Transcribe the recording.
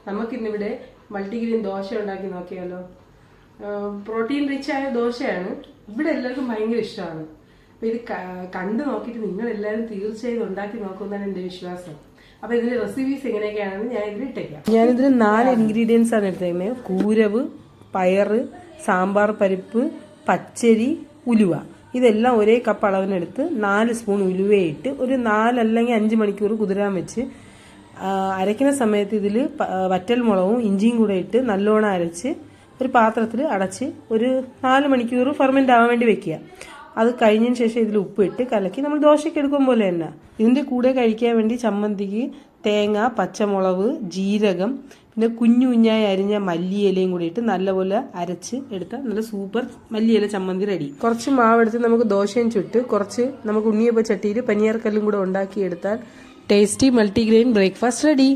നമുക്കിന്നിവിടെ multigrain dosa ഉണ്ടാക്കി നോക്കിയാലോ. Protein rich ആയ ദോശയാണ്, ഇവിടെ എല്ലാവർക്കും ഭയങ്കര ഇഷ്ടമാണ്. അപ്പോൾ ഇത് കണ്ടു നോക്കിയിട്ട് നിങ്ങളെല്ലാവരും തീർച്ചയായും ഉണ്ടാക്കി നോക്കുമെന്നാണ് എൻ്റെ വിശ്വാസം. അപ്പോൾ ഇതിൻ്റെ റെസിപ്പീസ് എങ്ങനെയൊക്കെയാണെന്ന് ഞാൻ ഇതിൽ ഇട്ടേക്കാം. ഞാനിതിന് 4 ഇൻഗ്രീഡിയൻസ് ആണ് എടുത്തേക്കുന്നത്. കൂരവ്, പയറ്, സാമ്പാർ പരിപ്പ്, പച്ചരി, ഉലുവ. ഇതെല്ലാം ഒരേ കപ്പ് അളവിനെടുത്ത് 4 സ്പൂൺ ഉലുവയിട്ട് ഒരു 4 അല്ലെങ്കിൽ 5 മണിക്കൂർ കുതിരാൻ വെച്ച് അരയ്ക്കുന്ന സമയത്ത് ഇതിൽ വറ്റൽ മുളകും ഇഞ്ചിയും കൂടെ ഇട്ട് നല്ലോണം അരച്ച് ഒരു പാത്രത്തിൽ അടച്ച് ഒരു 4 മണിക്കൂർ ഫെർമെൻ്റ് ആവാൻ വേണ്ടി വെക്കുക. അത് കഴിഞ്ഞതിന് ശേഷം ഇതിൽ ഉപ്പിട്ട് കലക്കി നമ്മൾ ദോശയ്ക്ക് എടുക്കും പോലെ തന്നെ. ഇതിൻ്റെ കൂടെ കഴിക്കാൻ വേണ്ടി ചമ്മന്തിക്ക് തേങ്ങ, പച്ചമുളക്, ജീരകം, പിന്നെ കുഞ്ഞു കുഞ്ഞായി അരിഞ്ഞ മല്ലിയിലയും കൂടി ഇട്ട് നല്ലപോലെ അരച്ച് എടുത്ത നല്ല സൂപ്പർ മല്ലിയില ചമ്മന്തി റെഡി. കുറച്ച് മാവെടുത്ത് നമുക്ക് ദോശയും ചുട്ട് കുറച്ച് നമുക്ക് ഉണ്ണിയപ്പ ചട്ടിയിൽ പനിയാർക്കല്ലും കൂടെ ഉണ്ടാക്കിയെടുത്താൽ ടേസ്റ്റി മൾട്ടിഗ്രെയിൻ ബ്രേക്ക്ഫാസ്റ്റ് റെഡി.